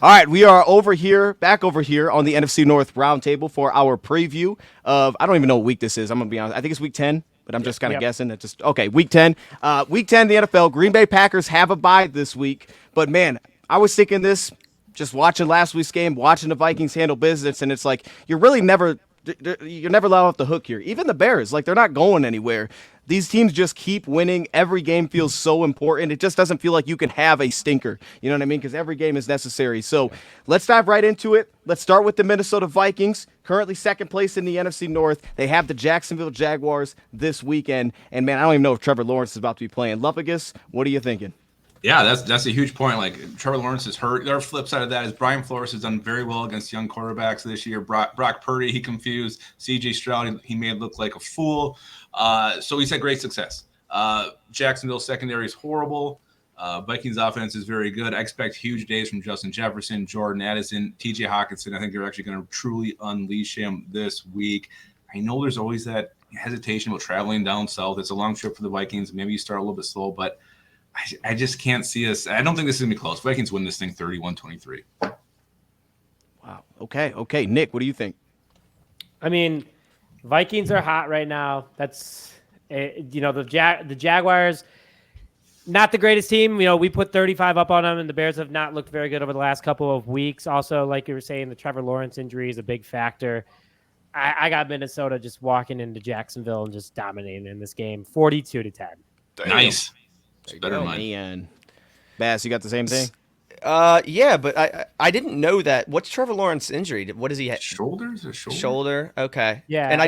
All right, we are back over here on the NFC North Roundtable for our preview of, I don't even know what week this is. I'm going to be honest. I think it's week 10, but I'm just kind of guessing. Okay, week 10. Week 10, the NFL. Green Bay Packers have a bye this week. But, man, I was thinking this just watching last week's game, watching the Vikings handle business, and it's like you're never let off the hook here. Even the Bears, like, they're not going anywhere. These teams just keep winning. Every game feels so important. It just doesn't feel like you can have a stinker. You know what I mean? Because every game is necessary. So let's dive right into it. Let's start with the Minnesota Vikings, currently second place in the NFC North. They have the Jacksonville Jaguars this weekend. And, man, I don't even know if Trevor Lawrence is about to be playing. Lupagus, what are you thinking? Yeah, that's a huge point. Like, Trevor Lawrence is hurt. The flip side of that is Brian Flores has done very well against young quarterbacks this year. Brock Purdy, he confused. C.J. Stroud, he made it look like a fool. So he's had great success. Jacksonville secondary is horrible. Vikings offense is very good. I expect huge days from Justin Jefferson, Jordan Addison, T.J. Hawkinson. I think they're actually going to truly unleash him this week. I know there's always that hesitation about traveling down south. It's a long trip for the Vikings. Maybe you start a little bit slow, but I just can't see us. I don't think this is going to be close. Vikings win this thing 31-23. Wow. Okay. Nick, what do you think? I mean, Vikings are hot right now. That's, the Jaguars, not the greatest team. We put 35 up on them, and the Bears have not looked very good over the last couple of weeks. Also, like you were saying, the Trevor Lawrence injury is a big factor. I got Minnesota just walking into Jacksonville and just dominating in this game, 42-10. Nice. Better than mine. Bass, you got the same thing? Yeah, but I didn't know that. What's Trevor Lawrence's injury? What does he have? Shoulder. Okay. Yeah. And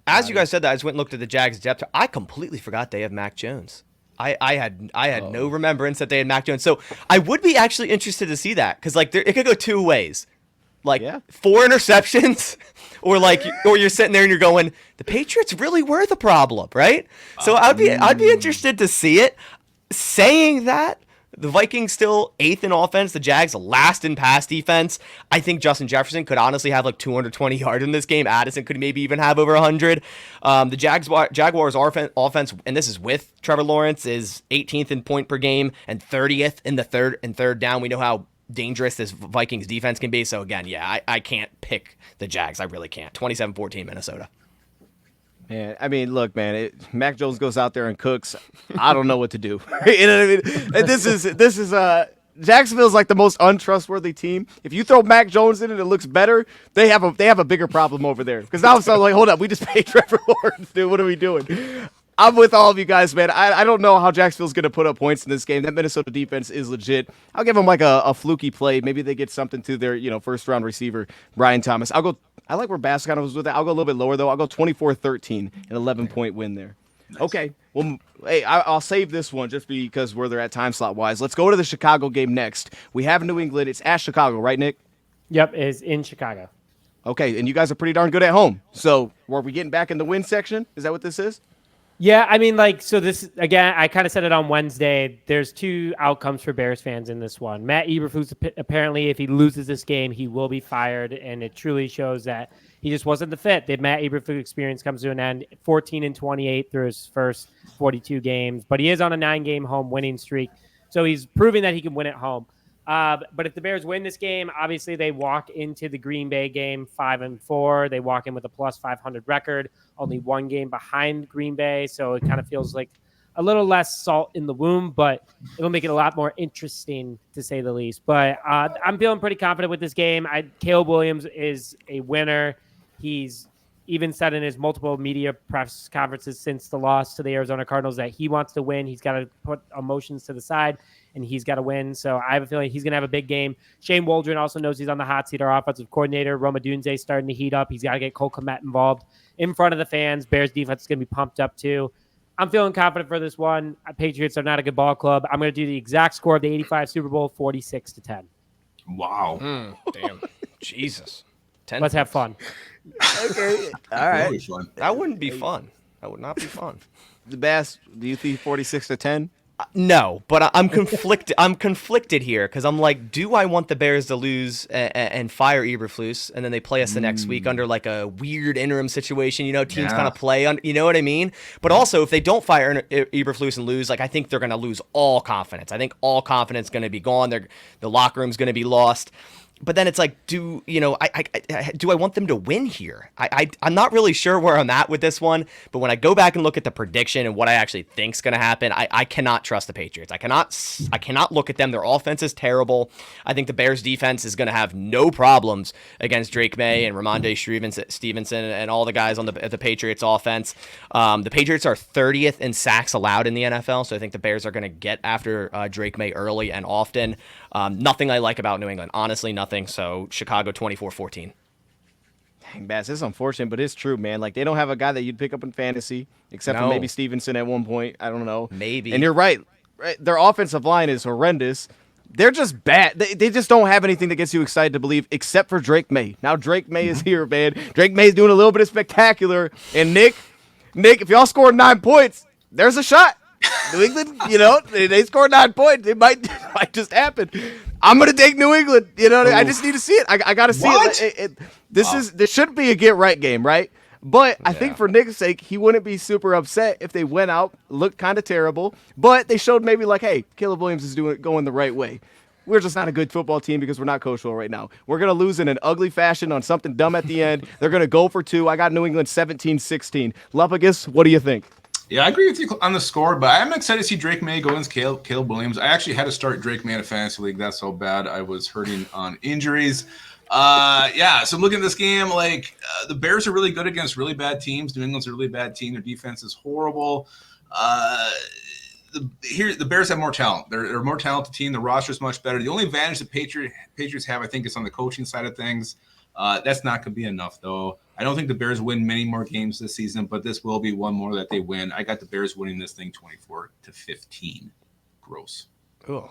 as you guys said that, I just went and looked at the Jags depth. I completely forgot they have Mac Jones. I had no remembrance that they had Mac Jones. So I would be actually interested to see that because it could go two ways. 4 interceptions, or you're sitting there and you're going, the Patriots really were the problem, right? So I'd be interested to see it. Saying that, the Vikings still 8th in offense, the Jags last in pass defense. I think Justin Jefferson could honestly have 220 yards in this game. Addison could maybe even have over 100. The Jaguars offense, and this is with Trevor Lawrence, is 18th in point per game and 30th in the third down. We know how dangerous this Vikings defense can be. So again, I can't pick the Jags. I really can't. 27-14 Minnesota. Man, I mean, look, man, Mac Jones goes out there and cooks. I don't know what to do. You know what I mean? And this is Jacksonville's the most untrustworthy team. If you throw Mac Jones in and it looks better, they have a bigger problem over there. Because now it's hold up, we just paid Trevor Lawrence, dude. What are we doing? I'm with all of you guys, man. I don't know how Jacksonville's going to put up points in this game. That Minnesota defense is legit. I'll give them a fluky play. Maybe they get something to their first-round receiver, Brian Thomas. I like where Bass kind of was with that. I'll go a little bit lower, though. I'll go 24-13, an 11-point win there. Nice. Okay. Well, hey, I'll save this one just because where they're at time slot-wise. Let's go to the Chicago game next. We have New England. It's at Chicago, right, Nick? Yep, it's in Chicago. Okay, and you guys are pretty darn good at home. So are we getting back in the win section? Is that what this is? Yeah, I mean, so this, again, I kind of said it on Wednesday. There's two outcomes for Bears fans in this one. Matt Eberflus, apparently, if he loses this game, he will be fired, and it truly shows that he just wasn't the fit. The Matt Eberflus experience comes to an end, 14-28 through his first 42 games, but he is on a 9-game home winning streak, so he's proving that he can win at home. But if the Bears win this game, obviously they walk into the Green Bay game 5-4. They walk in with a plus 500 record, only 1 game behind Green Bay. So it kind of feels like a little less salt in the wound, but it'll make it a lot more interesting to say the least. But I'm feeling pretty confident with this game. Caleb Williams is a winner. He's even said in his multiple media press conferences since the loss to the Arizona Cardinals that he wants to win. He's got to put emotions to the side, and he's got to win. So I have a feeling he's going to have a big game. Shane Waldron also knows he's on the hot seat, our offensive coordinator. Roma Dunze starting to heat up. He's got to get Cole Kmet involved in front of the fans. Bears defense is going to be pumped up too. I'm feeling confident for this one. Patriots are not a good ball club. I'm going to do the exact score of the 85 Super Bowl, 46-10. Wow. Damn. Jesus. 10 Let's have fun. Okay. All right. That wouldn't be fun. That would not be fun. The Bass, do you think 46-10? No, but I'm conflicted. I'm conflicted here because I'm like, do I want the Bears to lose and fire Eberflus, and then they play us the next week under like a weird interim situation? Teams kind of play on. You know what I mean? But also, if they don't fire Eberflus and lose, like I think they're going to lose all confidence. I think all confidence is going to be gone. The locker room's going to be lost. But then it's like, do I want them to win here? I'm not really sure where I'm at with this one. But when I go back and look at the prediction and what I actually think's going to happen, I cannot trust the Patriots. I cannot look at them. Their offense is terrible. I think the Bears defense is going to have no problems against Drake May and Ramondre Stevenson and all the guys on the Patriots offense. The Patriots are 30th in sacks allowed in the NFL, so I think the Bears are going to get after Drake May early and often. Nothing I like about New England. Honestly, nothing. So Chicago 24-14. Dang, Bass, it's unfortunate, but it's true, man. Like, they don't have a guy that you'd pick up in fantasy, except for maybe Stevenson at one point. I don't know. Maybe. And you're right. Their offensive line is horrendous. They're just bad. They just don't have anything that gets you excited to believe, except for Drake May. Now Drake May is here, man. Drake May is doing a little bit of spectacular. And Nick, if y'all score 9 points, there's a shot. New England, they scored 9 points. It might just happen. I'm gonna take New England. I just need to see it. I gotta see it. This shouldn't be a get right game, right? But I think for Nick's sake, he wouldn't be super upset if they went out, looked kind of terrible, but they showed maybe like, hey, Caleb Williams is going the right way. We're just not a good football team because we're not coachable right now. We're going to lose in an ugly fashion on something dumb at the end. They're going to go for 2. I got New England 17-16. Lupagus, what do you think? Yeah, I agree with you on the score, but I'm excited to see Drake May go against Caleb Williams. I actually had to start Drake May in a fantasy league. That's so bad. I was hurting on injuries. So I'm looking at this game, the Bears are really good against really bad teams. New England's a really bad team. Their defense is horrible. The Bears have more talent. They're a more talented team. The roster is much better. The only advantage the Patriots have, I think, is on the coaching side of things. That's not going to be enough, though. I don't think the Bears win many more games this season, but this will be one more that they win. I got the Bears winning this thing 24-15. Gross. Oh,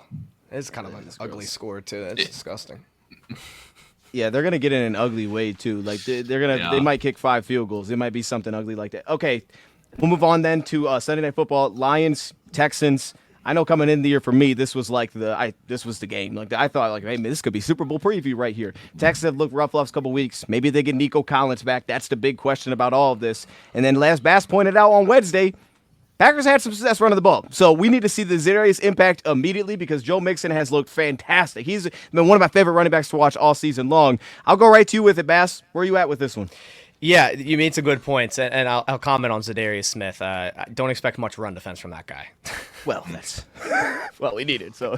it's kind of an ugly score too. That's disgusting. Yeah, they're gonna get in an ugly way too. Like they might kick 5 field goals. It might be something ugly like that. Okay, we'll move on then to Sunday Night Football. Lions, Texans. I know coming in the year for me, this was this was the game. I thought, hey, man, this could be Super Bowl preview right here. Texans have looked rough last couple weeks. Maybe they get Nico Collins back. That's the big question about all of this. And then last Bass pointed out on Wednesday, Packers had some success running the ball. So we need to see the Zarius impact immediately because Joe Mixon has looked fantastic. He's been one of my favorite running backs to watch all season long. I'll go right to you with it, Bass. Where are you at with this one? Yeah, you made some good points, and I'll comment on Zadarius Smith. I don't expect much run defense from that guy. Well, we need it. So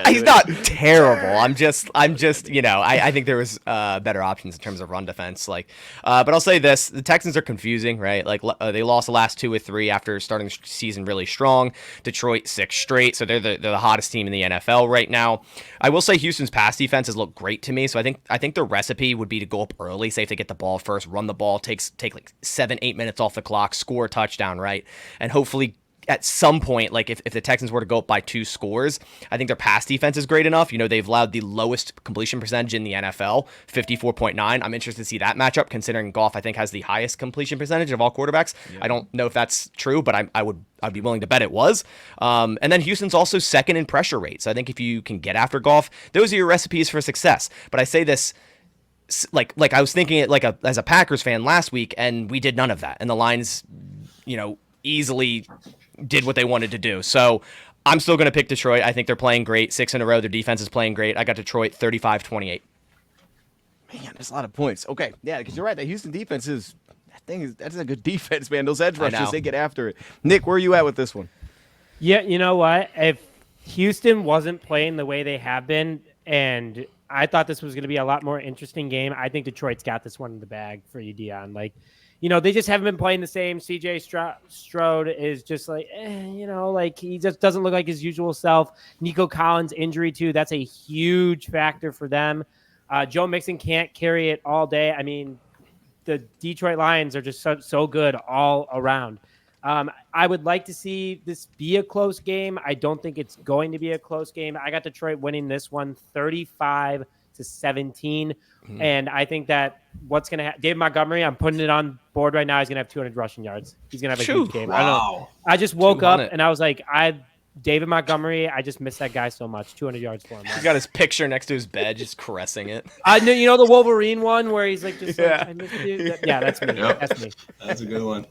he's not terrible. I'm just I think there was better options in terms of run defense. But I'll say this: the Texans are confusing, right? They lost the last 2 or 3 after starting the season really strong. Detroit 6 straight, so they're the hottest team in the NFL right now. I will say Houston's pass defense has looked great to me. So I think the recipe would be to go up early, say if they get the ball first, run the ball, take 7-8 minutes off the clock, score a touchdown, right, and hopefully. At some point, if the Texans were to go up by 2 scores, I think their pass defense is great enough. They've allowed the lowest completion percentage in the NFL, 54.9. I'm interested to see that matchup, considering Goff, I think, has the highest completion percentage of all quarterbacks. Yeah. I don't know if that's true, but I'd be willing to bet it was. And then Houston's also second in pressure rate. So I think if you can get after Goff, those are your recipes for success. But I say this, like I was thinking it as a Packers fan last week, and we did none of that. And the Lions, easily did what they wanted to do. So I'm still going to pick Detroit. I think they're playing great. 6 in a row. Their defense is playing great. I got Detroit 35-28. Man, that's a lot of points. Okay, yeah, because you're right. That Houston defense that's a good defense, man. Those edge rushers, they get after it. Nick, where are you at with this one? Yeah, you know what? If Houston wasn't playing the way they have been, and I thought this was going to be a lot more interesting game, I think Detroit's got this one in the bag for you, Dion. They just haven't been playing the same. CJ Stroud is just he just doesn't look like his usual self. Nico Collins injury too. That's a huge factor for them. Joe Mixon can't carry it all day. I mean, the Detroit Lions are just so good all around. I would like to see this be a close game. I don't think it's going to be a close game. I got Detroit winning this one 35-17. And I think that what's going to happen, Dave Montgomery, I'm putting it on board right now. He's going to have 200 rushing yards. He's going to have a huge game. Wow. I just woke up and I was like, David Montgomery, I just miss that guy so much. 200 yards for him. He's got his picture next to his bed, just caressing it. I know, you know the Wolverine one where he's like, just Yeah. like, I miss you. Yeah, that's me. Yep. That's me. That's a good one.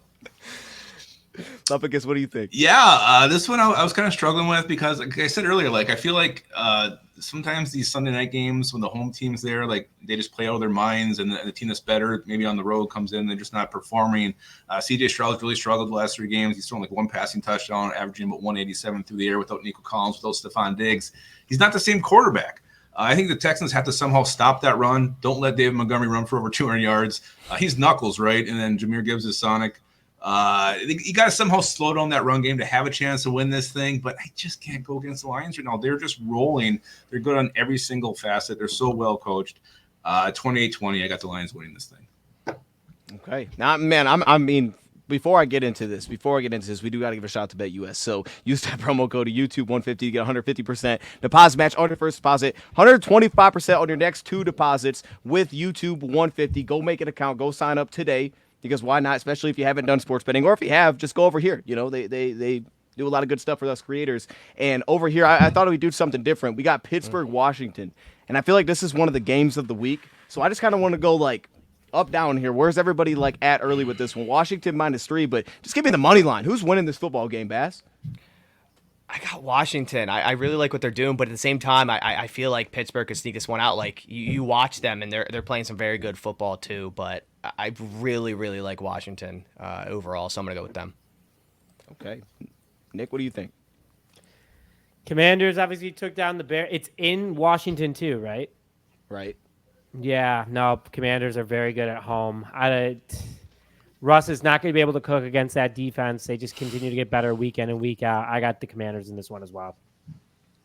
Lapicus, what do you think? Yeah, this one I was kind of struggling with because, like I said earlier, like I feel like sometimes these Sunday night games when the home team's there, like they just play out of their minds, and the team that's better maybe on the road comes in, they're just not performing. CJ Stroud's really struggled the last 3 games. He's thrown like 1 passing touchdown, averaging about 187 through the air without Nico Collins, without Stephon Diggs. He's not the same quarterback. I think the Texans have to somehow stop that run. Don't let David Montgomery run for over 200 yards. He's knuckles, right? And then Jahmyr Gibbs is Sonic. You got to somehow slow down that run game to have a chance to win this thing, but I just can't go against the Lions right now. They're just rolling. They're good on every single facet. They're so well coached. 28-20, I got the Lions winning this thing. Okay. Now, man, I mean, before I get into this, we do got to give a shout out to BetUS. So use that promo code YouTube150 to get 150% deposit match on your first deposit, 125% on your next 2 deposits with YouTube150. Go make an account. Go sign up today. Because why not? Especially if you haven't done sports betting, or if you have, just go over here. You know, they do a lot of good stuff for us creators. And over here, I thought we'd do something different. We got Pittsburgh, Washington, and I feel like this is one of the games of the week. So I just kind of want to go like up down here. Where's everybody like at early with this one? Washington -3, but just give me the money line. Who's winning this football game, Bass? I got Washington. I really like what they're doing, but at the same time, I feel like Pittsburgh could sneak this one out. Like you watch them, and they're playing some very good football too. But I really like Washington overall, so I'm gonna go with them. Okay, Nick, what do you think? Commanders obviously took down the Bears. It's in Washington too, right? Right. Yeah, no, Commanders are very good at home. Russ is not going to be able to cook against that defense. They just continue to get better week in and week out. I got the Commanders in this one as well.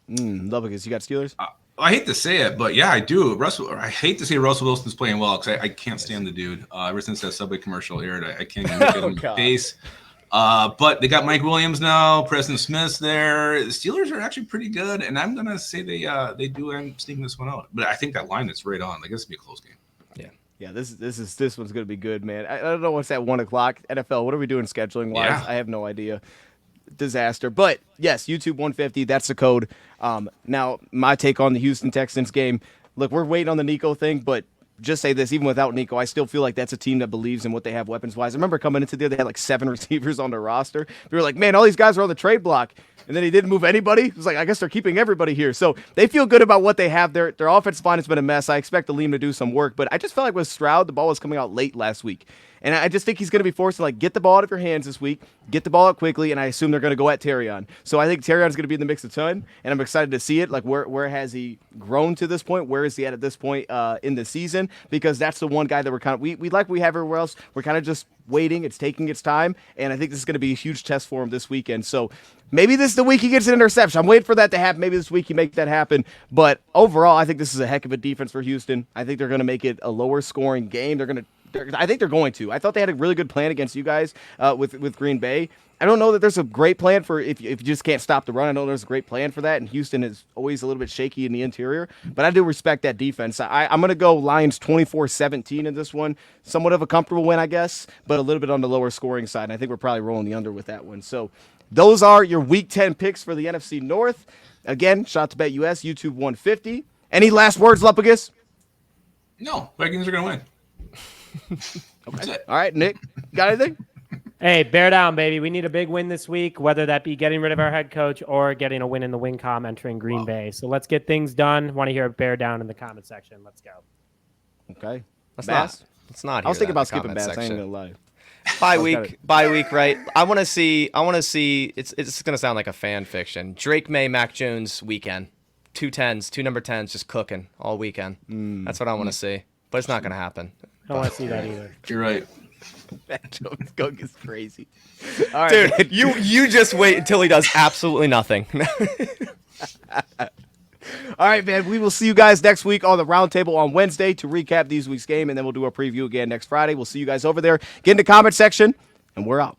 Love it, because you got Steelers? I hate to say it, but yeah, I do. I hate to say Russell Wilson's playing well because I can't stand the dude. Ever since that Subway commercial aired, I can't even look at him in the face. But they got Mike Williams now. Preston Smith's there. The Steelers are actually pretty good, and I'm gonna say they do end up sneaking this one out. But I think that line is right on. Like this will be a close game. Yeah, this one's gonna be good, man. I don't know what's at 1 o'clock. NFL, what are we doing scheduling wise? Yeah. I have no idea. Disaster. But yes, YouTube 150, that's the code. Now my take on the Houston Texans game. Look, we're waiting on the Nico thing, but just say this, even without Nico, I still feel like that's a team that believes in what they have weapons wise. I remember coming into there, they had like 7 receivers on their roster. We were like, man, all these guys are on the trade block. And then he didn't move anybody. It was like, I guess they're keeping everybody here. So they feel good about what they have. Their offensive line has been a mess. I expect the Liam to do some work. But I just felt like with Stroud, the ball was coming out late last week. And I just think he's going to be forced to like get the ball out of your hands this week, get the ball out quickly, and I assume they're going to go at Terrion. So I think Terrion's going to be in the mix a ton, and I'm excited to see it. Like where has he grown to this point? Where is he at this point in the season? Because that's the one guy that we're kind of we like we have everywhere else. We're kind of just waiting. It's taking its time, and I think this is going to be a huge test for him this weekend. So maybe this is the week he gets an interception. I'm waiting for that to happen. Maybe this week he makes that happen. But overall, I think this is a heck of a defense for Houston. I think they're going to make it a lower scoring game. I think they're going to. I thought they had a really good plan against you guys with Green Bay. I don't know that there's a great plan for if you just can't stop the run. I know there's a great plan for that, and Houston is always a little bit shaky in the interior. But I do respect that defense. I'm going to go Lions 24-17 in this one. Somewhat of a comfortable win, I guess, but a little bit on the lower scoring side. And I think we're probably rolling the under with that one. So those are your Week 10 picks for the NFC North. Again, shout out to BetUS, YouTube 150. Any last words, Lapicus? No, Vikings are going to win. Okay. All right, Nick, got anything? Hey, bear down, baby. We need a big win this week, whether that be getting rid of our head coach or getting a win in the WinCom entering Green Bay. So let's get things done. Want to hear a bear down in the comment section. Let's go. Okay. Let's Bass? not. I was thinking about hear that skipping in the Bass. I comment ain't section. gonna lie. Bye week, right? I want to see. It's gonna sound like a fan fiction. Drake May, Mac Jones weekend. 2 number 10s just cooking all weekend. That's what I want to see, but it's not gonna happen. I don't want to see that either. You're right. That joke's going is crazy. All right, Dude, you just wait until he does absolutely nothing. All right, man. We will see you guys next week on the Roundtable on Wednesday to recap these week's game, and then we'll do a preview again next Friday. We'll see you guys over there. Get in the comment section, and we're out.